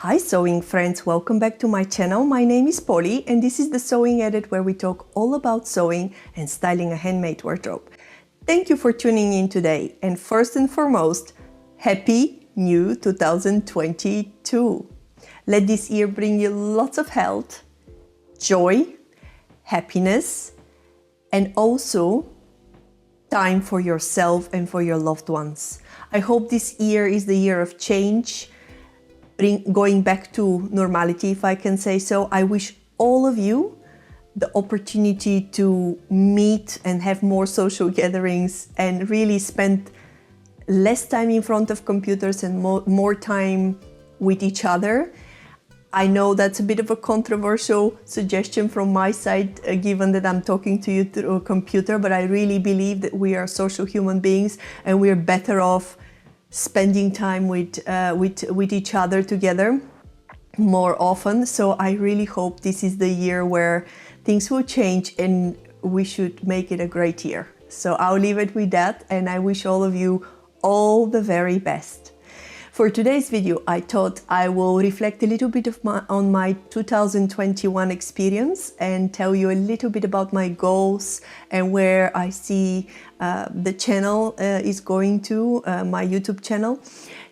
Hi sewing friends, welcome back to my channel. My name is Polly and this is the Sewing Edit where we talk all about sewing and styling a handmade wardrobe. Thank you for tuning in today, and first and foremost, Happy New 2022. Let this year bring you lots of health, joy, happiness, and also time for yourself and for your loved ones. I hope this year is the year of change, going back to normality, if I can say so. I wish all of you the opportunity to meet and have more social gatherings and really spend less time in front of computers and more time with each other. I know that's a bit of a controversial suggestion from my side, given that I'm talking to you through a computer, but I really believe that we are social human beings and we are better off spending time with each other together more often. So I really hope this is the year where things will change and we should make it a great year. So I'll leave it with that, and I wish all of you all the very best. For today's video, I thought I will reflect a little bit on my 2021 experience and tell you a little bit about my goals and where I see the channel is going to, my YouTube channel.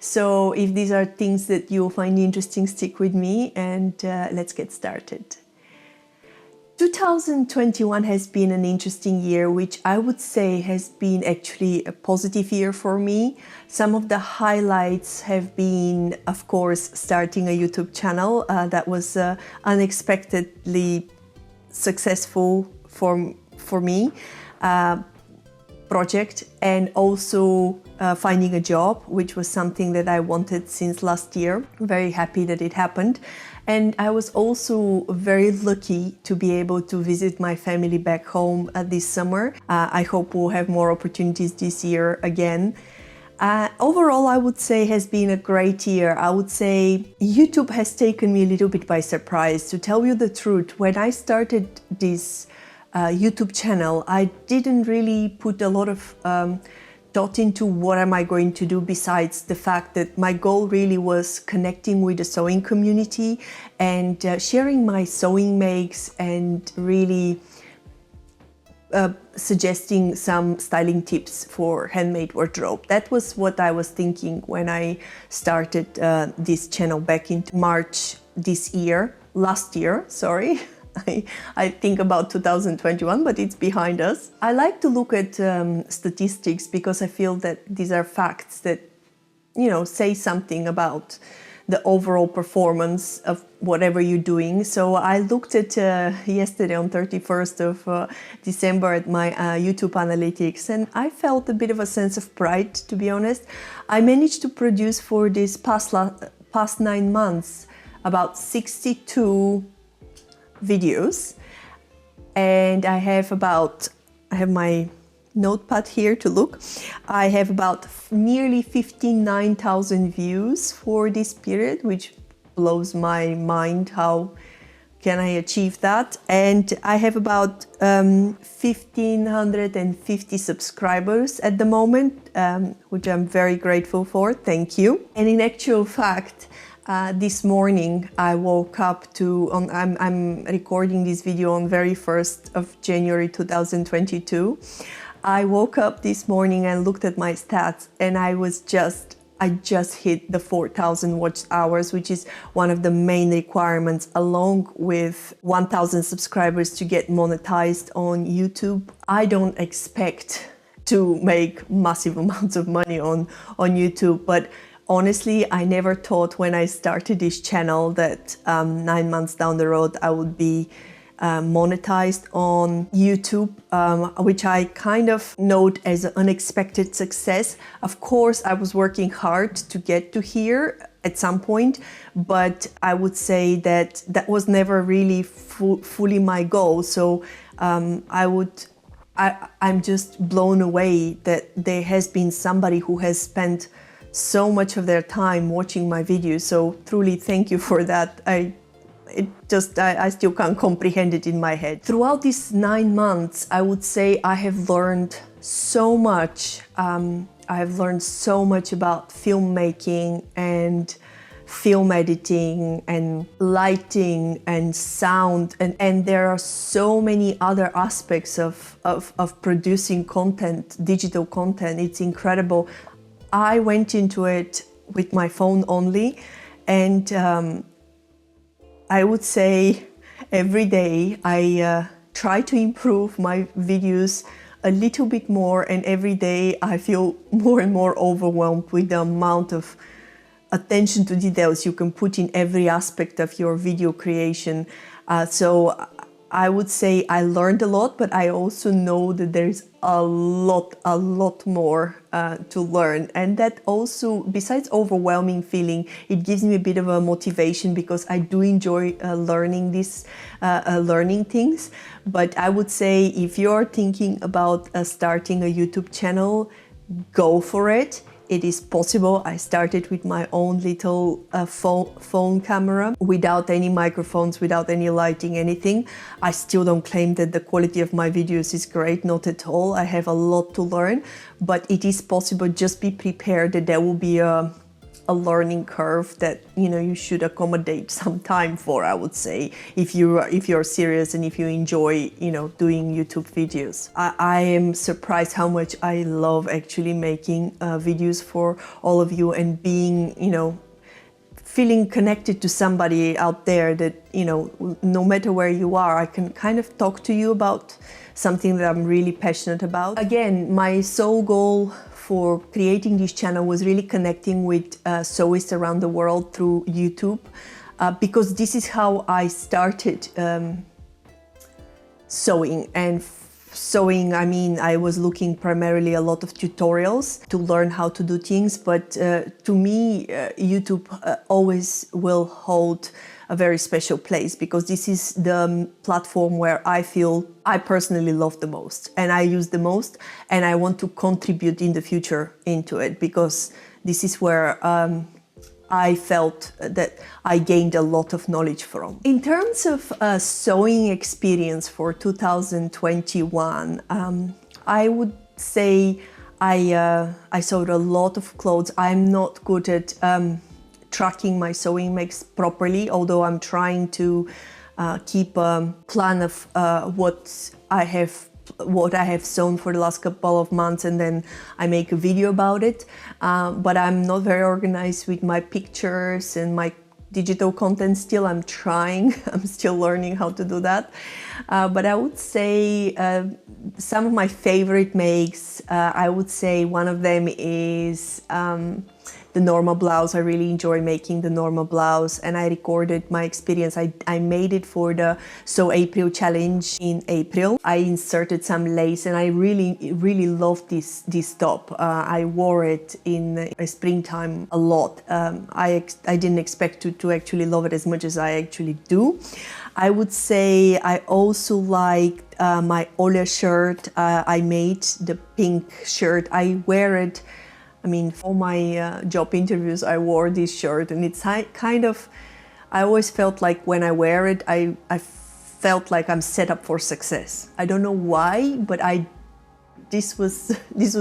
So if these are things that you'll find interesting, stick with me and let's get started. 2021 has been an interesting year, which I would say has been actually a positive year for me. Some of the highlights have been, of course, starting a YouTube channel that was unexpectedly successful for me project, and also finding a job, which was something that I wanted since last year. I'm very happy that it happened. And I was also very lucky to be able to visit my family back home this summer. I hope we'll have more opportunities this year again. Overall, I would say has been a great year. I would say YouTube has taken me a little bit by surprise. To tell you the truth, when I started this YouTube channel, I didn't really put a lot of thought into what am I going to do, besides the fact that my goal really was connecting with the sewing community and sharing my sewing makes and really suggesting some styling tips for handmade wardrobe. That was what I was thinking when I started this channel back in March last year, sorry. I think about 2021, but it's behind us. I like to look at statistics because I feel that these are facts that, you know, say something about the overall performance of whatever you're doing. So I looked at yesterday on 31st of December at my YouTube analytics, and I felt a bit of a sense of pride, to be honest. I managed to produce for this past 9 months about 62 videos, and I have my notepad here to look. I have about nearly 59,000 views for this period, which blows my mind. How can I achieve that? And I have about 1,550 subscribers at the moment, which I'm very grateful for. Thank you. And in actual fact, this morning I woke up to, I'm recording this video on very 1st of January 2022. I woke up this morning and looked at my stats, and I just hit the 4,000 watch hours, which is one of the main requirements, along with 1,000 subscribers to get monetized on YouTube. I don't expect to make massive amounts of money on YouTube, but honestly, I never thought when I started this channel that 9 months down the road I would be monetized on YouTube, which I kind of note as an unexpected success. Of course, I was working hard to get to here at some point, but I would say that that was never really fully my goal. So I'm just blown away that there has been somebody who has spent so much of their time watching my videos. So truly thank you for that. I still can't comprehend it in my head. Throughout these 9 months, I would say I have learned so much. I have learned so much about filmmaking and film editing and lighting and sound, and there are so many other aspects of producing content, digital content. It's incredible. I went into it with my phone only, and I would say every day I try to improve my videos a little bit more, and every day I feel more and more overwhelmed with the amount of attention to details you can put in every aspect of your video creation. So I would say I learned a lot, but I also know that there's a lot more to learn. And that also, besides overwhelming feeling, it gives me a bit of a motivation, because I do enjoy learning things. But I would say if you're thinking about starting a YouTube channel, go for it. It is possible. I started with my own little phone camera, without any microphones, without any lighting, anything. I still don't claim that the quality of my videos is great, not at all. I have a lot to learn, but it is possible. Just be prepared that there will be a learning curve that, you know, you should accommodate some time for, I would say, if you're serious and if you enjoy, you know, doing YouTube videos. I am surprised how much I love actually making videos for all of you, and being, you know, feeling connected to somebody out there that, you know, no matter where you are, I can kind of talk to you about something that I'm really passionate about. Again, my sole goal for creating this channel was really connecting with sewists around the world through YouTube, because this is how I started sewing. And sewing, I mean, I was looking primarily a lot of tutorials to learn how to do things, but to me, YouTube always will hold a very special place, because this is the platform where I feel I personally love the most and I use the most, and I want to contribute in the future into it, because this is where I felt that I gained a lot of knowledge from. In terms of sewing experience for 2021, I would say I sewed a lot of clothes. I'm not good at tracking my sewing mix properly, although I'm trying to keep a plan of what I have sewn for the last couple of months, and then I make a video about it. But I'm not very organized with my pictures and my digital content still. I'm trying, I'm still learning how to do that. But I would say some of my favorite makes, I would say one of them is the normal blouse. I really enjoy making the normal blouse, and I recorded my experience. I made it for the Sew April challenge in April. I inserted some lace, and I really loved this top. I wore it in springtime a lot. I didn't expect to actually love it as much as I actually do. I would say I also liked my Oля shirt. I made the pink shirt. I wear it, I mean, for my job interviews, I wore this shirt, and it's kind of, I always felt like when I wear it, I felt like I'm set up for success. I don't know why, but this was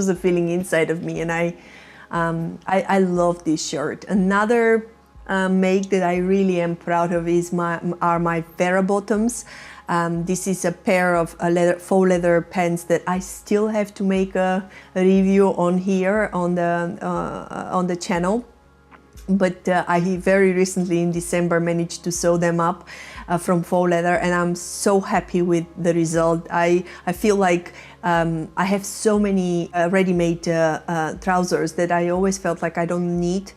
a feeling inside of me, and I love this shirt. Another make that I really am proud of are my Vera bottoms. This is a pair of faux leather pants that I still have to make a review on here on the channel. But I very recently in December managed to sew them up from faux leather, and I'm so happy with the result. I feel like I have so many ready-made trousers that I always felt like I don't need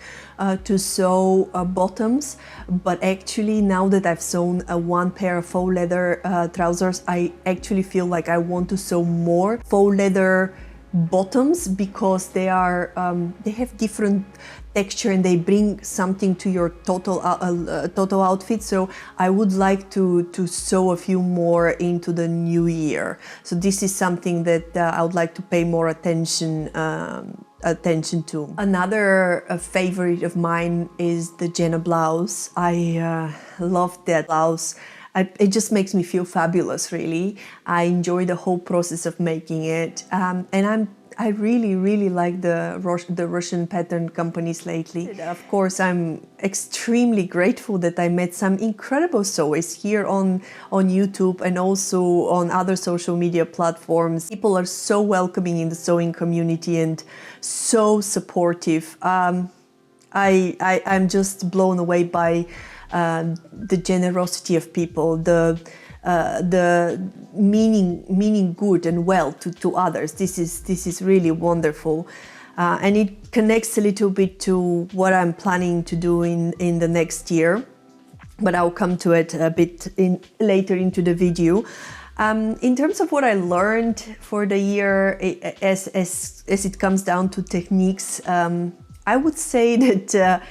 to sew bottoms, but actually now that I've sewn one pair of faux leather trousers, I actually feel like I want to sew more faux leather bottoms, because they have different texture and they bring something to your total outfit. So I would like to sew a few more into the new year. So this is something that I would like to pay more attention to. Another favorite of mine is the Jenna blouse. I love that blouse. It just makes me feel fabulous, really. I enjoy the whole process of making it, and I really like the Russian pattern companies lately. Of course, I'm extremely grateful that I met some incredible sewers here on YouTube and also on other social media platforms. People are so welcoming in the sewing community and so supportive. I'm just blown away by the generosity of people, the meaning good and well to others. This is really wonderful, and it connects a little bit to what I'm planning to do in the next year, but I'll come to it a bit later into the video. In terms of what I learned for the year, as it comes down to techniques, I would say that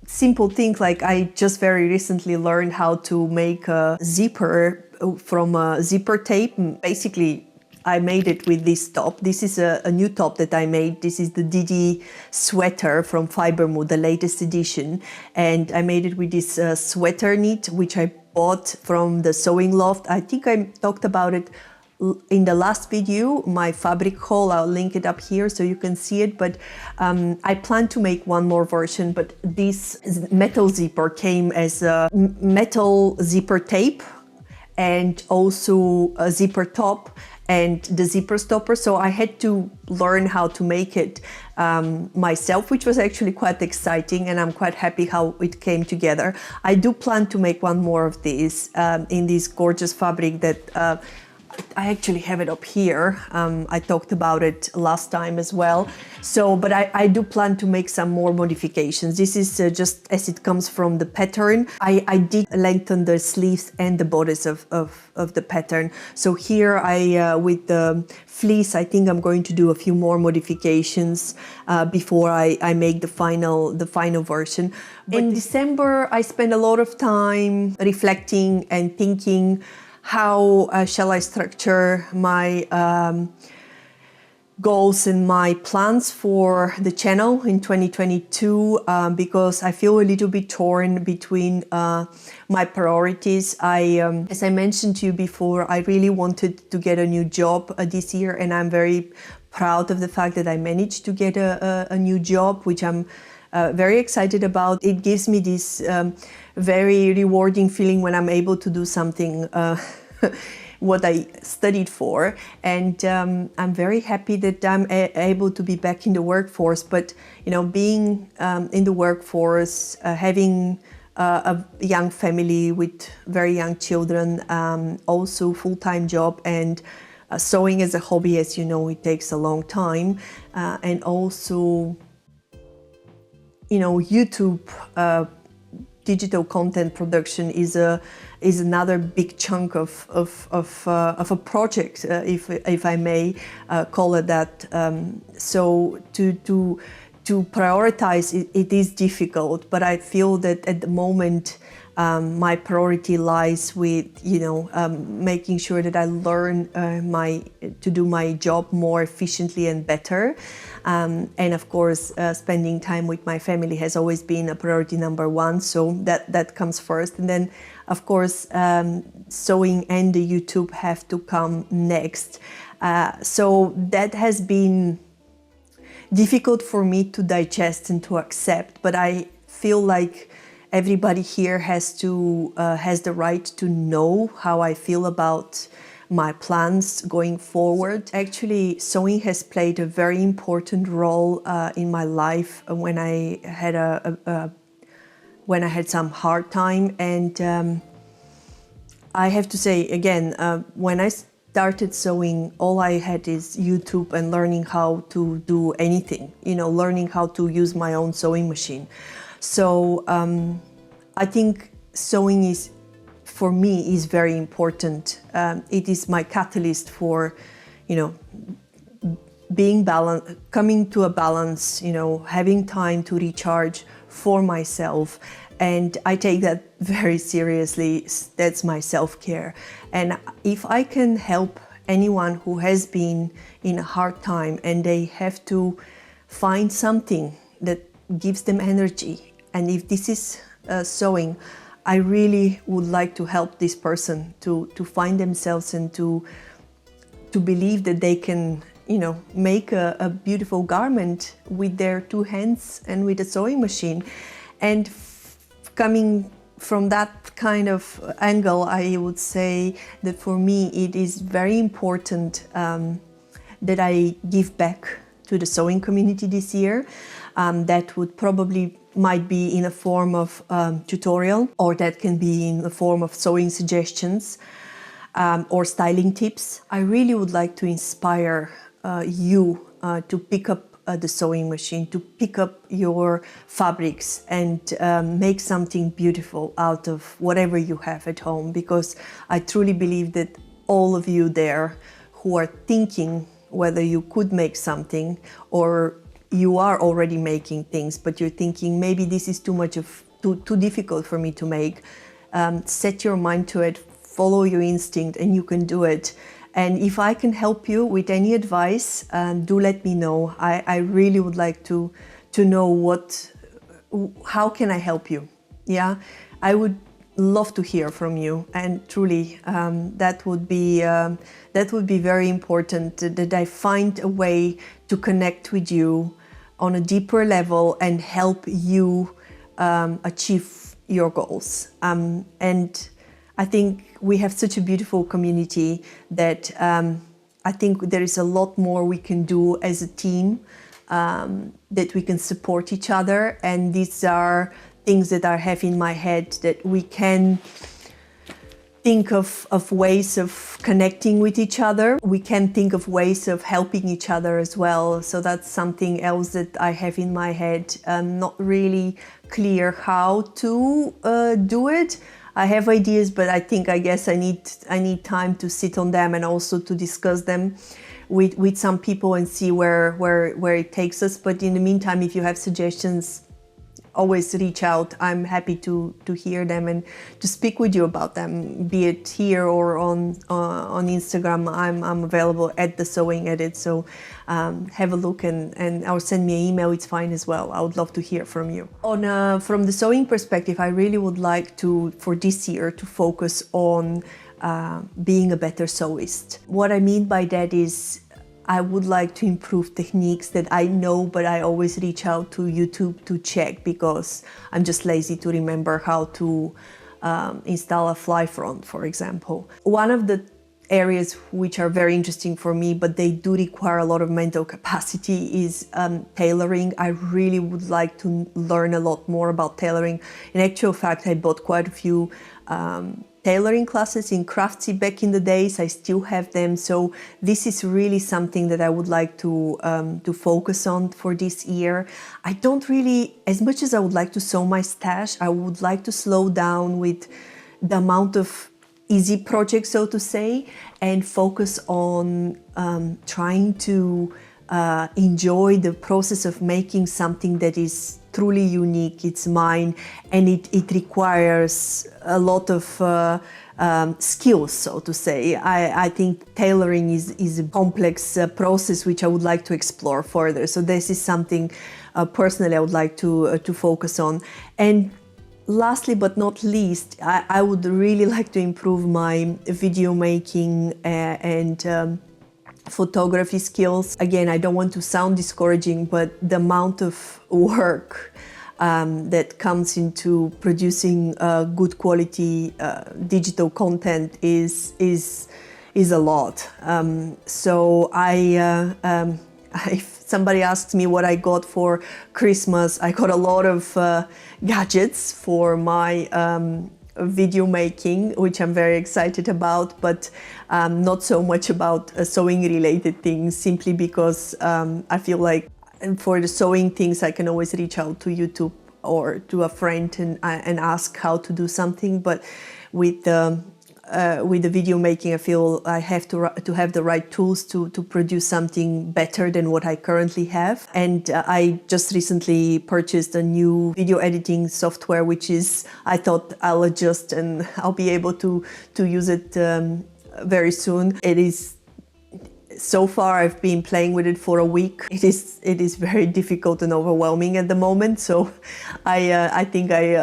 simple things like I just very recently learned how to make a zipper from a zipper tape. Basically, I made it with this top. This is a new top that I made. This is the Didi sweater from Fibre Mood, the latest edition. And I made it with this sweater knit, which I bought from the Sewing Loft. I think I talked about it in the last video, my fabric haul. I'll link it up here so you can see it, but I plan to make one more version, but this metal zipper came as a metal zipper tape and also a zipper top and the zipper stopper, so I had to learn how to make it myself, which was actually quite exciting, and I'm quite happy how it came together. I do plan to make one more of these in this gorgeous fabric that I actually have it up here. I talked about it last time as well. So, but I do plan to make some more modifications. This is just as it comes from the pattern. I did lengthen the sleeves and the bodice of the pattern. So here with the fleece, I think I'm going to do a few more modifications before I make the final version. But in December, I spent a lot of time reflecting and thinking, how shall I structure my goals and my plans for the channel in 2022, because I feel a little bit torn between my priorities. As I mentioned to you before, I really wanted to get a new job this year, and I'm very proud of the fact that I managed to get a new job, which I'm very excited about. It gives me this very rewarding feeling when I'm able to do something what I studied for, and I'm very happy that I'm able to be back in the workforce. But being in the workforce, having a young family with very young children, also full-time job, and sewing as a hobby, as you know, it takes a long time, and also YouTube digital content production is another big chunk of a project, if I may call it that. So to prioritize it is difficult, but I feel that at the moment my priority lies with making sure that I learn to do my job more efficiently and better, and of course spending time with my family has always been a priority number one, so that comes first, and then of course sewing and the YouTube have to come next. So that has been difficult for me to digest and to accept, but I feel like everybody here has the right to know how I feel about my plans going forward. Actually, sewing has played a very important role in my life when I had some hard time, and I have to say again, when I started sewing, all I had is YouTube and learning how to do anything, learning how to use my own sewing machine. So I think sewing for me is very important. It is my catalyst for, being balanced, coming to a balance, having time to recharge for myself. And I take that very seriously. That's my self-care. And if I can help anyone who has been in a hard time and they have to find something that gives them energy, and if this is sewing, I really would like to help this person to find themselves and to believe that they can make a beautiful garment with their two hands and with a sewing machine. And coming from that kind of angle, I would say that for me it is very important that I give back to the sewing community this year. That would probably might be in a form of tutorial, or that can be in the form of sewing suggestions or styling tips. I really would like to inspire you to pick up the sewing machine, to pick up your fabrics and make something beautiful out of whatever you have at home, because I truly believe that all of you there who are thinking whether you could make something, or you are already making things but you're thinking maybe this is too difficult for me to make, set your mind to it, follow your instinct, and you can do it. And if I can help you with any advice, do let me know. I really would like to know how can I help you. Yeah, I would love to hear from you, and truly that would be very important, that I find a way to connect with you on a deeper level and help you achieve your goals. And I think we have such a beautiful community that I think there is a lot more we can do as a team, that we can support each other. And these are things that I have in my head, that we can think of ways of connecting with each other. We can think of ways of helping each other as well. So that's something else that I have in my head. Not really clear how to do it. I have ideas, but I guess I need time to sit on them and also to discuss them with some people and see where it takes us. But in the meantime, if you have suggestions, always reach out. I'm happy to hear them and to speak with you about them, be it here or on Instagram. I'm available at The Sewing Edit, so have a look or send me an email. It's fine as well. I would love to hear from you. From the sewing perspective, I really would like for this year to focus on being a better sewist. What I mean by that is, I would like to improve techniques that I know, but I always reach out to YouTube to check because I'm just lazy to remember how to install a fly front, for example. One of the areas which are very interesting for me, but they do require a lot of mental capacity, is tailoring. I really would like to learn a lot more about tailoring. In actual fact, I bought quite a few tailoring classes in Craftsy back in the days. I still have them. So this is really something that I would like to focus on for this year. I don't really, as much as I would like to sew my stash, I would like to slow down with the amount of easy projects, so to say, and focus on trying to enjoy the process of making something that is truly unique. It's mine, and it requires a lot of skills, so to say. I think tailoring is a complex process which I would like to explore further. So this is something personally I would like to focus on. And lastly but not least, I would really like to improve my video making and photography skills. Again, I don't want to sound discouraging, but the amount of work that comes into producing good quality digital content is a lot. So if somebody asks me what I got for Christmas, I got a lot of gadgets for my video making, which I'm very excited about, but not so much about sewing related things, simply because I feel like for the sewing things I can always reach out to YouTube or to a friend and ask how to do something. But with the video making, I feel I have to have the right tools to produce something better than what I currently have. And I just recently purchased a new video editing software, which I thought I'll adjust and I'll be able to use it very soon. It is so far I've been playing with it for a week. It is very difficult and overwhelming at the moment, so I think I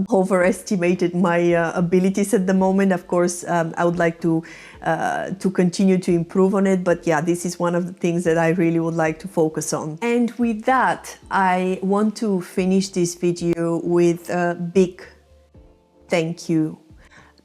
overestimated my abilities at the moment. Of course, I would like to continue to improve on it, but yeah, this is one of the things that I really would like to focus on. And with that, I want to finish this video with a big thank you.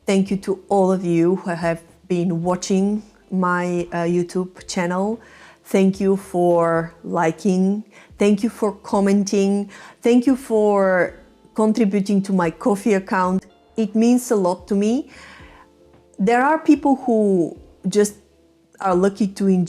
Thank you to all of you who have been watching my YouTube channel. Thank you for liking. Thank you for commenting. Thank you for contributing to my Ko-fi account. It means a lot to me. There are people who just are lucky to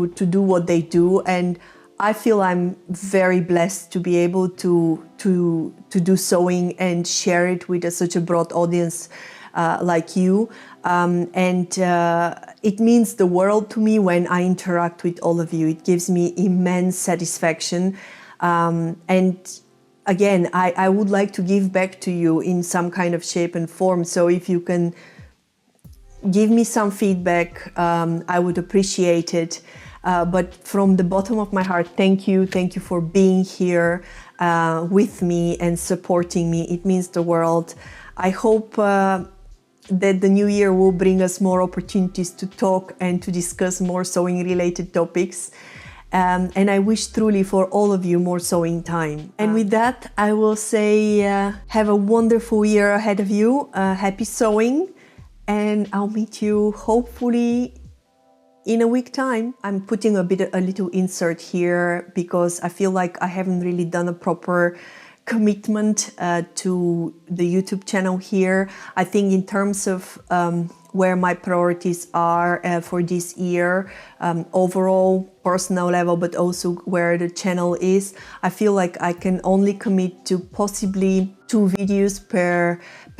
do what they do, and I feel I'm very blessed to be able to do sewing and share it with such a broad audience like you. It means the world to me when I interact with all of you. It gives me immense satisfaction. And again, I would like to give back to you in some kind of shape and form. So if you can give me some feedback, I would appreciate it. But from the bottom of my heart, thank you. Thank you for being here with me and supporting me. It means the world. I hope that the new year will bring us more opportunities to talk and to discuss more sewing related topics. And I wish truly for all of you more sewing time. And with that, I will say have a wonderful year ahead of you. Happy sewing, and I'll meet you hopefully in a week time. I'm putting a little insert here because I feel like I haven't really done a proper commitment to the YouTube channel here. I think in terms of where my priorities are for this year, overall personal level, but also where the channel is, I feel like I can only commit to possibly 2 videos per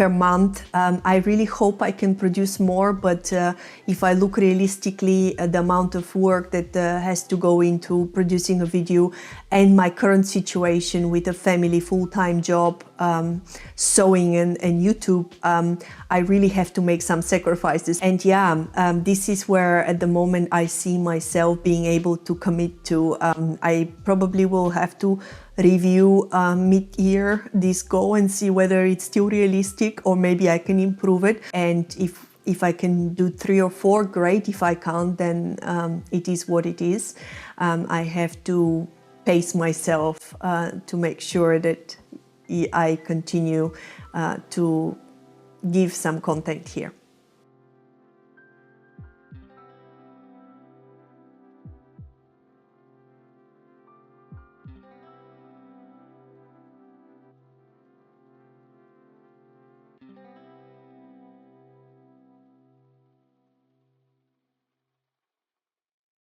month. I really hope I can produce more, but if I look realistically at the amount of work that has to go into producing a video and my current situation with a family full-time job, sewing and YouTube, I really have to make some sacrifices. And yeah, this is where at the moment I see myself being able to commit to. I probably will have to review mid-year this goal and see whether it's still realistic or maybe I can improve it. And if I can do 3 or 4, great. If I can't, then it is what it is. I have to pace myself to make sure that I continue to give some content here.